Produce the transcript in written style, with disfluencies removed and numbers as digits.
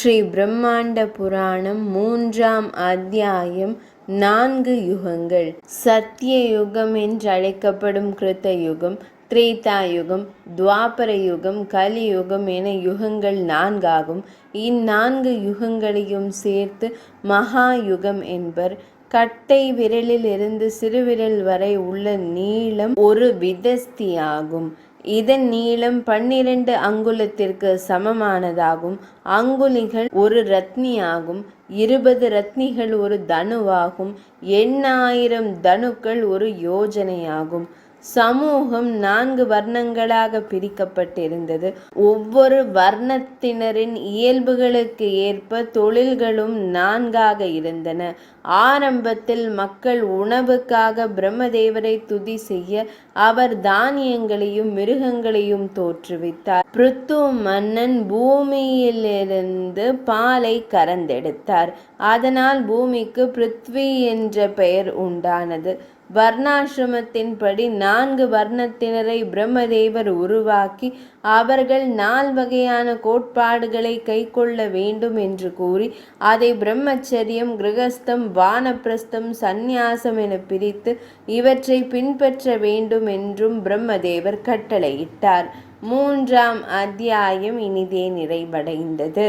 ஸ்ரீ பிரம்மாண்ட புராணம் 3ஆம் அத்தியாயம் 4 யுகங்கள். சத்திய யுகம் என்றழைக்கப்படும் கிருத்த யுகம், திரேதா யுகம், துவாபர யுகம், கலியுகம் என யுகங்கள் 4 ஆகும். இந்நான்கு யுகங்களையும் சேர்த்து மகா யுகம் என்பர். கட்டை விரலில் இருந்து சிறுவிரல் வரை உள்ள நீளம் ஒரு விதஸ்தியாகும். இதன் நீளம் 12 அங்குலத்திற்கு சமமானதாகும். அங்குலிகள் ஒரு ரத்னியாகும். 20 ரத்னிகள் ஒரு தனுவாகும். 8000 தனுக்கள் ஒரு யோஜனையாகும். சமூகம் 4 வர்ணங்களாக பிரிக்கப்பட்டிருந்தது. ஒவ்வொரு வர்ணத்தினரின் இயல்புகளுக்கு ஏற்ப தொழில்களும் 4ஆக இருந்தன. ஆரம்பத்தில் மக்கள் உணவுக்காக பிரம்மதேவரை துதி செய்ய அவர் தானியங்களையும் மிருகங்களையும் தோற்றுவித்தார். பிருத்து மன்னன் பூமியிலிருந்து பாலை கறந்தெடுத்தார். அதனால் பூமிக்கு பிருத்வி என்ற பெயர் உண்டானது. வர்ணாசிரமத்தின்படி 4 வர்ணத்தினரை பிரம்மதேவர் உருவாக்கி அவர்கள் 4 வகையான கோட்பாடுகளை கைக்கொள்ள வேண்டும் என்று கூறி அதை பிரம்மச்சரியம், கிரகஸ்தம், வானப்பிரஸ்தம், சந்நியாசம் என பிரித்து இவற்றை பின்பற்ற வேண்டும் என்றும் பிரம்மதேவர் கட்டளையிட்டார். 3ஆம் அத்தியாயம் இனிதே நிறைவடைந்தது.